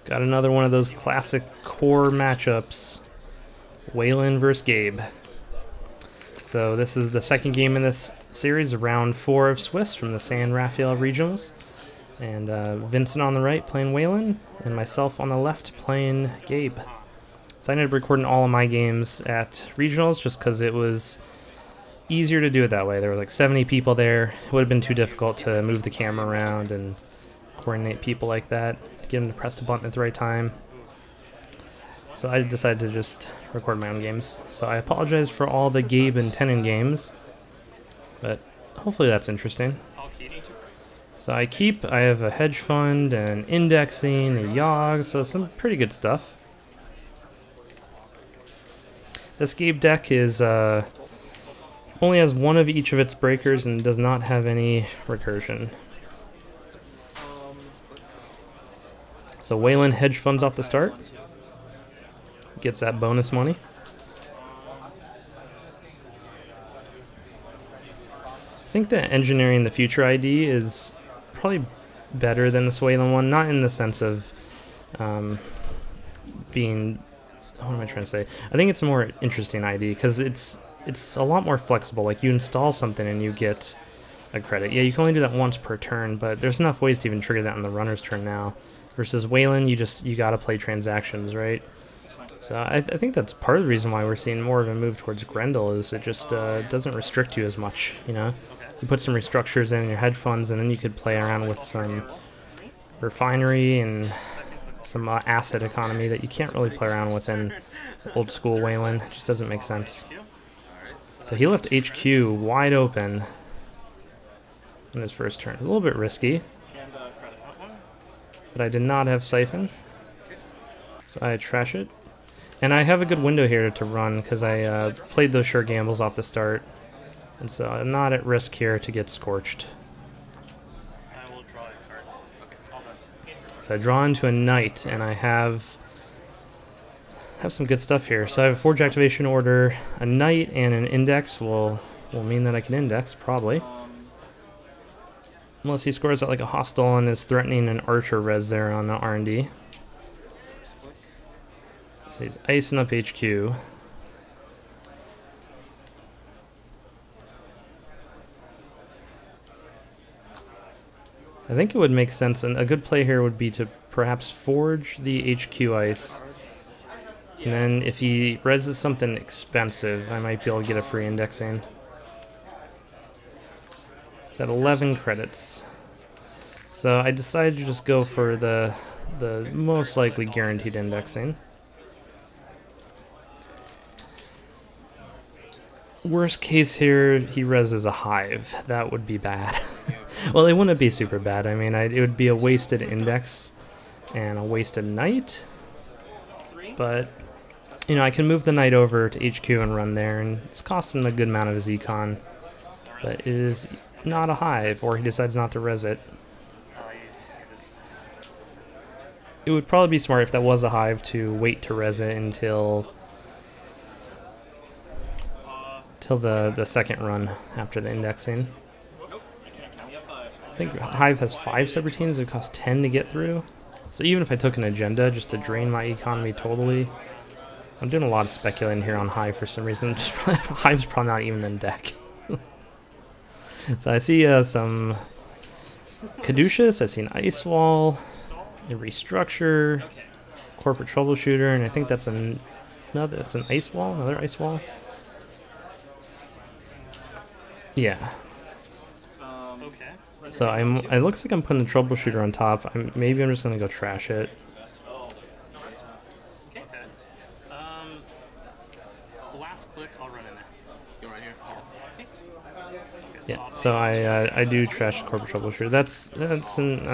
Got another one of those classic core matchups. Waylon versus Gabe. So this is the second game in this series, round 4 of Swiss from the San Rafael regionals. And Vincent on the right playing Waylon, and myself on the left playing Gabe. So I ended up recording all of my games at regionals just because it was easier to do it that way. There were like 70 people there. It would have been too difficult to move the camera around and coordinate people like that, get them to press the button at the right time. So I decided to just record my own games. So I apologize for all the Gabe and Tenon games, but hopefully that's interesting. So I have a hedge fund and indexing, a YOG, so some pretty good stuff. This Gabe deck is only has one of each of its breakers and does not have any recursion. So Waylon hedge funds off the start. Gets that bonus money. I think the Engineering the Future ID is probably better than the Waylon one, not in the sense of being, what am I trying to say? I think it's a more interesting ID because it's a lot more flexible. Like you install something and you get a credit. Yeah, you can only do that once per turn, but there's enough ways to even trigger that on the runner's turn now. Versus Waylon, you gotta play transactions, right? So I think that's part of the reason why we're seeing more of a move towards Grendel is it just doesn't restrict you as much, you know? You put some restructures in your hedge funds and then you could play around with some refinery and some asset economy that you can't really play around with in the old school Waylon. It just doesn't make sense. So he left HQ wide open in his first turn. A little bit risky, but I did not have Siphon, so I trash it. And I have a good window here to run because I played those sure gambles off the start. And so I'm not at risk here to get scorched. So I draw into a knight, and I have some good stuff here. So I have a Forge Activation Order, a knight, and an index will mean that I can index, probably. Unless he scores at like a hostile and is threatening an archer res there on the R&D. So he's icing up HQ. I think it would make sense, and a good play here would be to perhaps forge the HQ ice. And then if he reses something expensive, I might be able to get a free indexing. It's at 11 credits. So I decided to just go for the most likely guaranteed indexing. Worst case here, he reses a hive. That would be bad. Well, it wouldn't be super bad. I mean, it would be a wasted index and a wasted knight. But, you know, I can move the knight over to HQ and run there, and it's costing him a good amount of his econ. But it is not a hive, or he decides not to res it. It would probably be smart if that was a hive to wait to res it until the second run after the indexing. I think Hive has 5 subroutines, it costs 10 to get through. So even if I took an agenda just to drain my economy totally, I'm doing a lot of speculating here on Hive for some reason. Hive's probably not even in deck. So I see some Caduceus, I see an Ice Wall, a Restructure, Corporate Troubleshooter, and I think that's an Ice Wall, another Ice Wall. Yeah. So it looks like I'm putting the troubleshooter on top. Maybe I'm just gonna go trash it. Okay. Last click, I'll run in there. Go right here. Yeah. So I do trash the corporate troubleshooter. That's an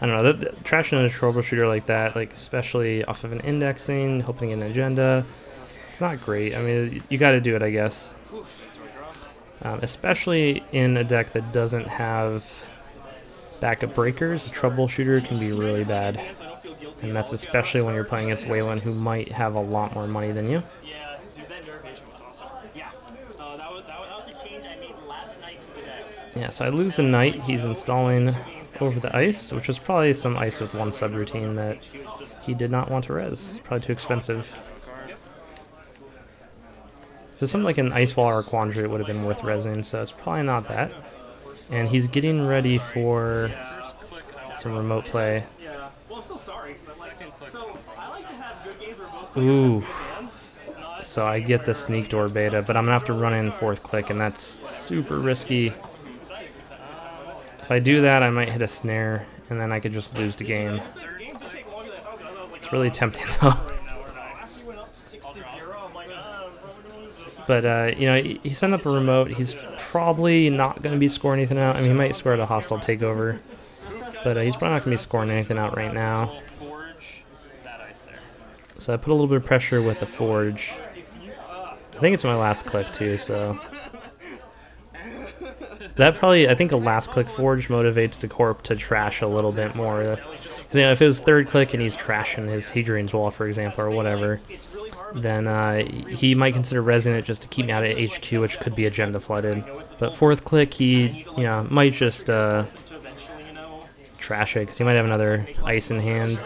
I don't know. Trashing a troubleshooter like that, like especially off of an indexing, hoping to get an agenda, it's not great. I mean, you got to do it, I guess. Especially in a deck that doesn't have backup breakers, a troubleshooter can be really bad. And that's especially when you're playing against Waylon, who might have a lot more money than you. Yeah, dude, that derivation was awesome. Yeah, that was a change I made last night to the deck. Yeah, so I lose a knight. He's installing over the ice, which was probably some ice with one subroutine that he did not want to res. It's probably too expensive. If it's something like an Ice Wall or a Quandary, it would have been worth resing, so it's probably not that. And he's getting ready for some remote play. Ooh. So I get the sneak door beta, but I'm gonna have to run in fourth click, and that's super risky. If I do that, I might hit a snare, and then I could just lose the game. It's really tempting though. But, you know, he sent up a remote. He's probably not going to be scoring anything out. I mean, he might score at a hostile takeover. But he's probably not going to be scoring anything out right now. So I put a little bit of pressure with the Forge. I think it's my last click, too, so... That probably, I think a last click Forge motivates the Corp to trash a little bit more. Because, you know, if it was third click and he's trashing his Hadrian's Wall, for example, or whatever... then he might consider resing it just to keep me out of HQ, which could be agenda flooded. But fourth click, he might just trash it, because he might have another ice in hand.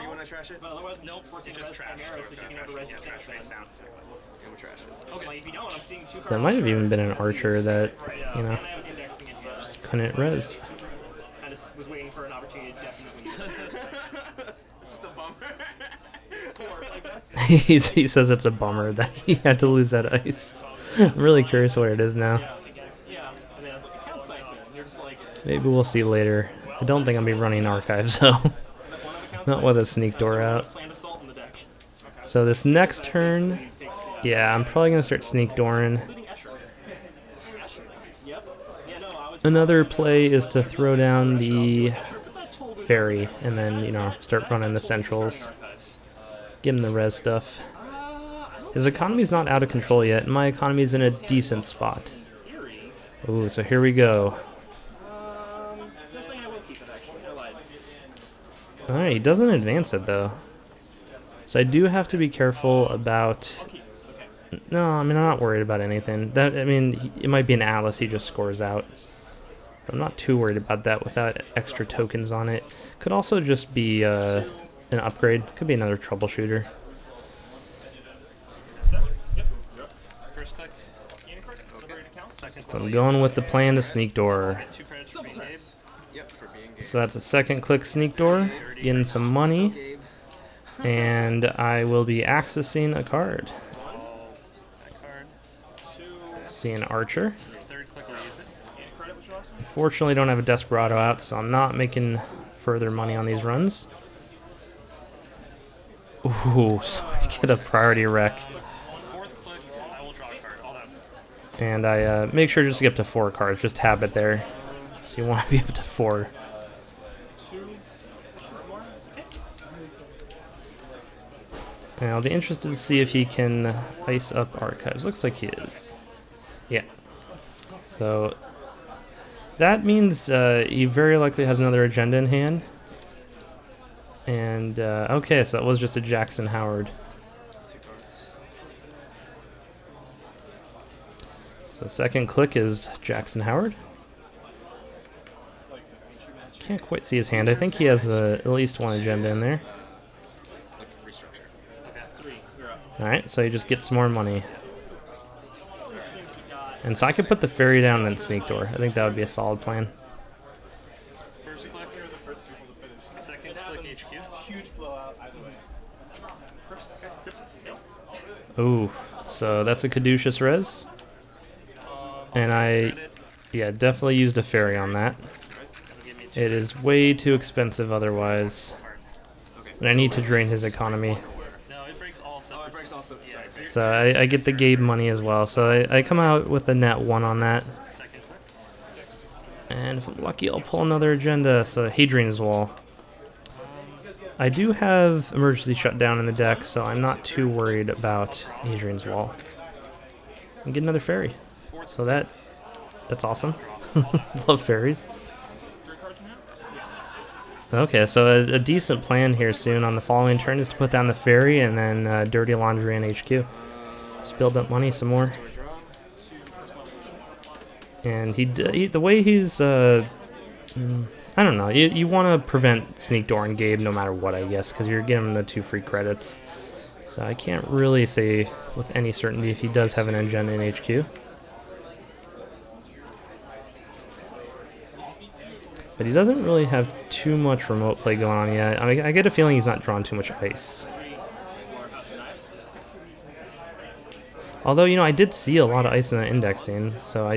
That might have even been an archer that, you know, just couldn't res. I just was waiting for an opportunity to definitely. It's just a bummer. He says it's a bummer that he had to lose that ice. I'm really curious where it is now. Maybe we'll see later. I don't think I'll be running archives, so not with a sneak door out. So this next turn, yeah, I'm probably gonna start sneak dooring. Another play is to throw down the ferry and then, you know, start running the centrals. Give him the res stuff. His economy's not out of control yet, and my economy's in a decent spot. Ooh, so here we go. Alright, he doesn't advance it though. So I do have to be careful about... No, I mean, I'm not worried about anything. That, I mean, it might be an Atlas he just scores out. But I'm not too worried about that without extra tokens on it. Could also just be an upgrade. Could be another troubleshooter. So I'm going with the plan to sneak door. So that's a second click sneak door, getting some money, and I will be accessing a card. See an archer. Unfortunately, don't have a Desperado out, so I'm not making further money on these runs. Ooh, so I get a priority wreck. And I make sure just to get up to 4 cards, just have it there. So you want to be up to 4. And I'll be interested to see if he can ice up archives. Looks like he is. Yeah. So that means he very likely has another agenda in hand. And okay, so that was just a Jackson Howard. So second click is Jackson Howard. Can't quite see his hand. I think he has at least one agenda in there. Alright, so he just gets some more money. And so I could put the ferry down and then sneak door. I think that would be a solid plan. First click, second click HQ. Huge blowout either way. Ooh, so that's a caduceus res. And I, yeah, definitely used a ferry on that. It is way too expensive otherwise. And I need to drain his economy. So I get the Gabe money as well. So I come out with a net 1 on that. And if I'm lucky, I'll pull another agenda. So Hadrian's Wall. I do have emergency shutdown in the deck, so I'm not too worried about Hadrian's Wall. And get another ferry. So that's awesome. Love ferries. Okay, so a decent plan here soon on the following turn is to put down the ferry and then Dirty Laundry and HQ. Just build up money some more. And the way he's I don't know. You want to prevent Sneak Door and Gabe no matter what, I guess, because you're getting him the 2 free credits. So I can't really say with any certainty if he does have an agenda in HQ. But he doesn't really have too much remote play going on yet. I mean, I get a feeling he's not drawn too much ice. Although, you know, I did see a lot of ice in that indexing, so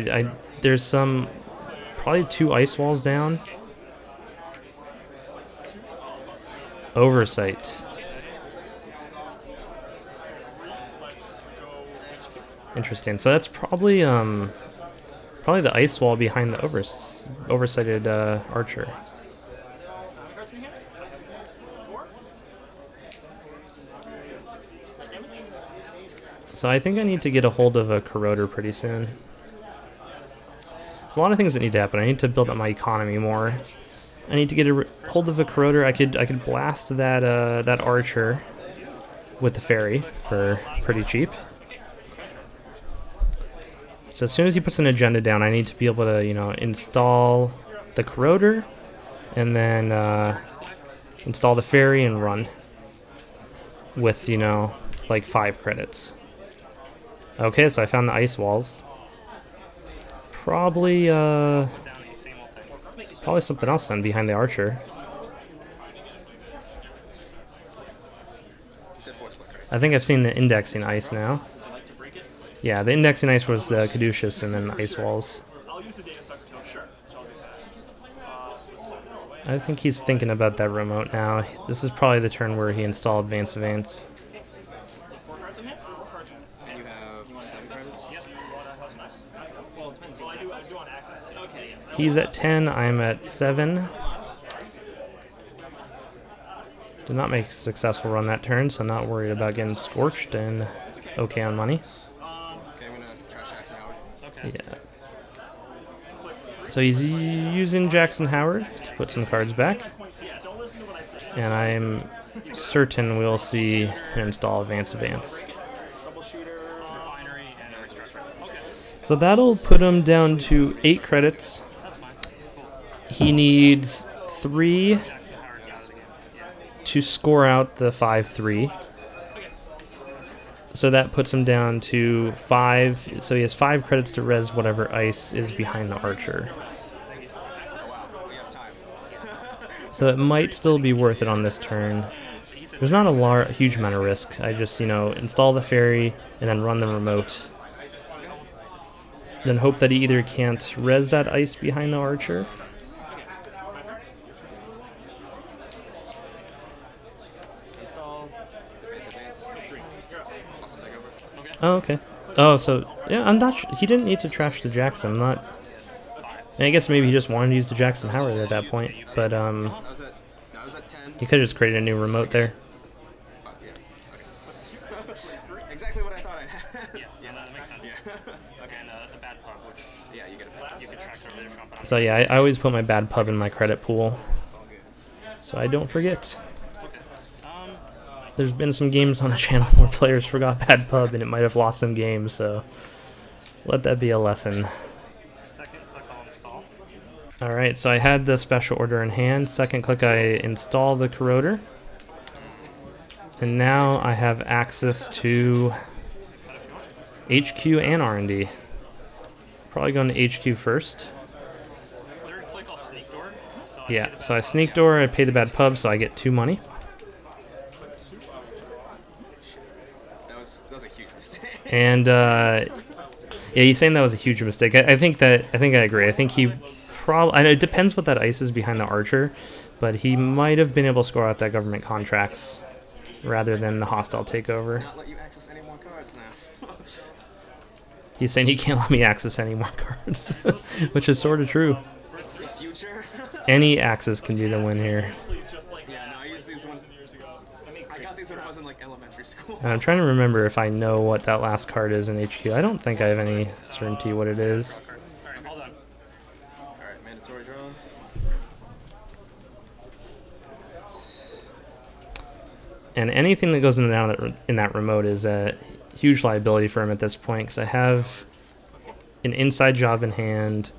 there's some, probably 2 ice walls down. Oversight. Interesting. So that's probably the ice wall behind the oversighted archer. So I think I need to get a hold of a corroder pretty soon. There's a lot of things that need to happen. I need to build up my economy more. I need to get a hold of a corroder. I could blast that archer with the ferry for pretty cheap. So as soon as he puts an agenda down, I need to be able to, you know, install the corroder and then install the ferry and run with, you know, like 5 credits. Okay, so I found the ice walls. Probably something else then behind the archer. I think I've seen the indexing ice now. Yeah, the indexing ice was the caduceus and then the ice walls. I think he's thinking about that remote now. This is probably the turn where he installed Advance Advance. He's at 10, I'm at 7. Did not make a successful run that turn, so not worried about getting scorched and okay on money. Yeah. So he's using Jackson Howard to put some cards back. And I'm certain we'll see him install Advance Advance. So that'll put him down to 8 credits. He needs 3 to score out the 5-3. So that puts him down to 5. So he has 5 credits to res whatever ice is behind the archer. So it might still be worth it on this turn. There's not a huge amount of risk. I just, you know, install the ferry and then run the remote. Then hope that he either can't res that ice behind the archer. Oh, okay. Oh, so yeah, I'm not sure. He didn't need to trash the Jackson. I'm not. I guess maybe he just wanted to use the Jackson Howard at that point, but he could have just created a new remote there. Exactly what I thought I had. Yeah, that makes sense. Yeah. Okay. And the bad pub, which you can track over there from. So yeah, I always put my bad pub in my credit pool, so I don't forget. There's been some games on the channel where players forgot bad pub and it might have lost some games, so let that be a lesson. Alright, so I had the special order in hand. Second click, I install the corroder. And now I have access to HQ and R&D. Probably going to HQ first. Yeah, so I sneak door, I pay the bad pub, so I get 2 money. And yeah, he's saying that was a huge mistake. I think I agree. I think he probably. I know it depends what that ice is behind the archer, but he might have been able to score out that government contracts rather than the hostile takeover. He's saying he can't let me access any more cards, which is sort of true. Any access can be the win here. And I'm trying to remember if I know what that last card is in HQ. I don't think I have any certainty what it is. And anything that goes in that remote is a huge liability for him at this point, because I have an inside job in hand,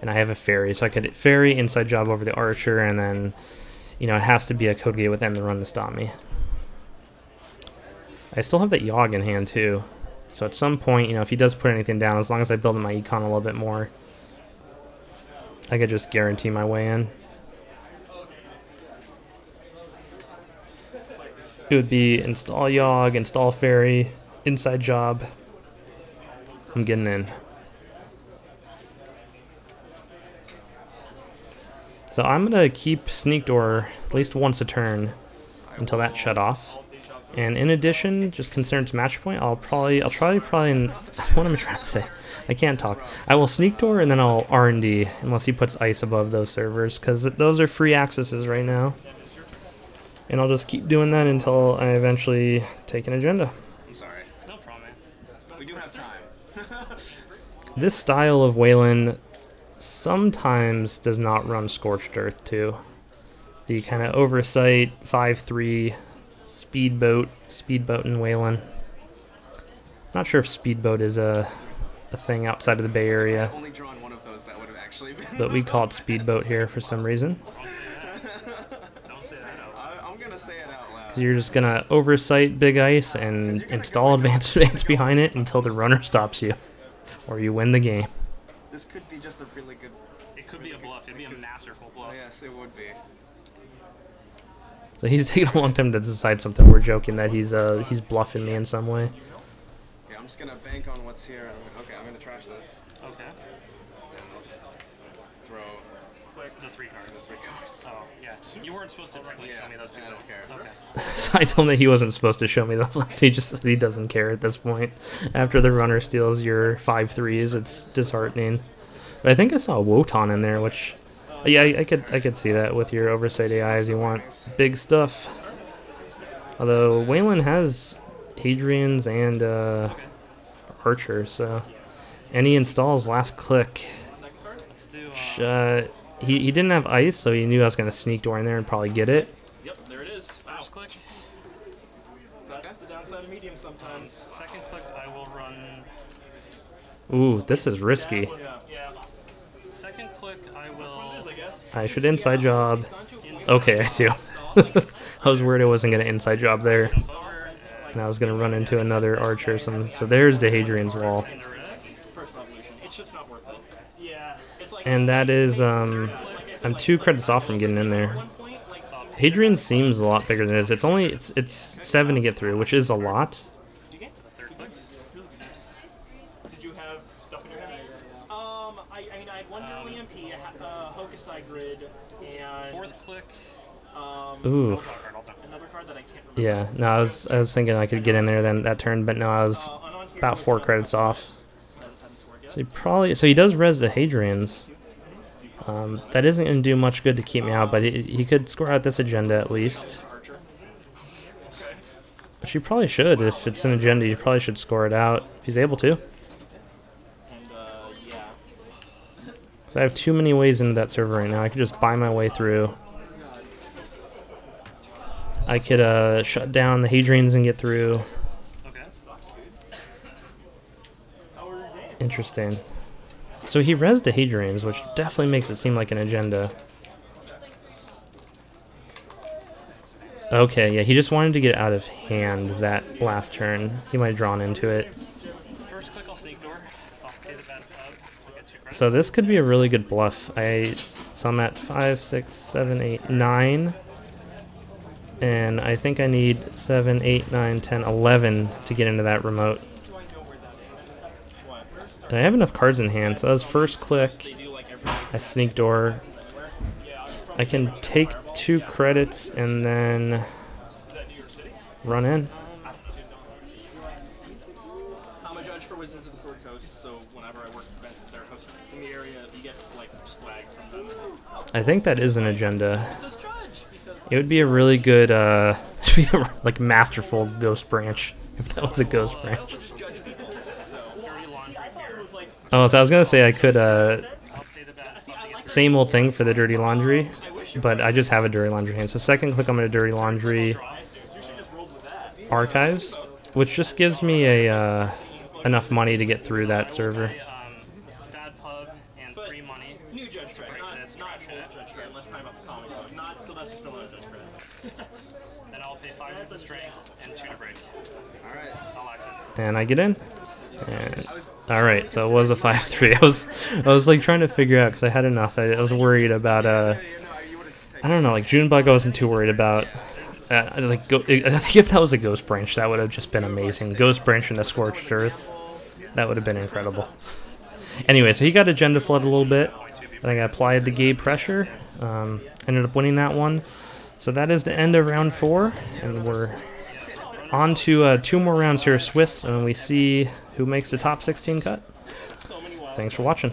and I have a ferry, so I could ferry inside job over the archer, and then, you know, it has to be a code gate with end the run to stop me. I still have that Yogg in hand too, so at some point, you know, if he does put anything down, as long as I build my econ a little bit more, I could just guarantee my way in. It would be install Yogg, install ferry, inside job. I'm getting in. So I'm gonna keep sneak door at least once a turn until that's shut off. And in addition, just considering it's match point, I'll try and what am I trying to say? I can't talk. I will sneak door and then I'll R&D unless he puts ice above those servers, because those are free accesses right now. And I'll just keep doing that until I eventually take an agenda. I'm sorry. No problem, man. We do have time. This style of Wayland sometimes does not run Scorched Earth too. The kind of oversight 5-3 speedboat in Wayland. Not sure if speedboat is a thing outside of the Bay Area, I've only drawn one of those that would have actually been. but we call it speedboat here for some reason. I'm gonna say it out loud. So you're just gonna oversight big ice and install advanced behind it until the runner stops you, or you win the game. This could be just a really good. It could be a bluff. It'd be a masterful bluff. Yes, it would be. So he's taking a long time to decide something. We're joking that he's bluffing me in some way. Okay, I'm just gonna bank on what's here. Okay, I'm gonna trash this. Okay. And I'll just throw The 3 cards. the 3 cards. Oh, yeah. You weren't supposed to technically show me those two. I don't care. Okay. So I told him that he wasn't supposed to show me those last. He just said he doesn't care at this point. After the runner steals your 5-3s, it's disheartening. But I think I saw a Wotan in there, which, yeah, I could see that with your oversight AIs. You want big stuff. Although Wayland has Hadrians and Archers, so, and he installs last click. Let's do, He didn't have ice, so he knew I was gonna sneak door in there and probably get it. Yep, there it is. Wow. first click. That's the downside of medium sometimes. Second click, I will run. Ooh, this is risky. Yeah. Second click, I What will. it is, I guess. I should inside job. Okay, I do. I was worried I wasn't gonna inside job there, Over. and I was gonna run into another archer or something. So there's the Hadrian's wall, First revolution. It's just not worth it. Yeah. It's like and that is I'm 2 credits off from getting in there. Hadrian seems a lot bigger than it is. It's 7 to get through, which is a lot. The third clicks. Did you have stuff in your head? I mean, I had one early MP, a Hokusai grid, and Fourth click. Ooh. another card that I can't remember. Yeah, no, I was thinking I could get in there then that turn, but no, I was about 4 credits off. So he does res the Hadrians. That isn't going to do much good to keep me out, but he could score out this agenda at least. Which he probably should. If it's an agenda, he probably should score it out if he's able to. And, yeah. So I have too many ways into that server right now. I could just buy my way through. I could shut down the Hadrians and get through. Okay. Interesting. So he rezzed the Hadrians, which definitely makes it seem like an agenda. Okay, yeah, he just wanted to get out of hand that last turn. He might have drawn into it. First click, I'll sneak door. Suffocate the bad pub. We'll get 2 credits. So this could be a really good bluff. So I'm at 5, 6, 7, 8, 9. And I think I need 7, 8, 9, 10, 11 to get into that remote. And I have enough cards in hand, so that's first click. I sneak door. I can take 2 credits and then run in. I'm a judge for Wizards of the Third Coast, so whenever I work events that they're hosting in the area, we get like swag from them. I think that is an agenda. It would be a really good, like masterful ghost branch if that was a ghost branch. Oh, so I was gonna say I could, same old thing for the dirty laundry, but I just have a dirty laundry hand. So second click, I'm gonna dirty laundry archives, which just gives me a enough money to get through that server. Bad pub and 3 money. 5 hits of strength and 2 to break. Alright. All access. And I get in. And all right, so it was a 5-3. I was like trying to figure out because I had enough. I was worried about I don't know, like Junebug I wasn't too worried about. I think if that was a Ghost Branch, that would have just been amazing. Ghost Branch and a Scorched Earth, that would have been incredible. Anyway, so he got Agenda Flood a little bit. I think I applied the Gabe pressure. Ended up winning that one. So that is the end of round 4, and we're on to 2 more rounds here, Swiss, and we see who makes the top 16 cut. Thanks for watching.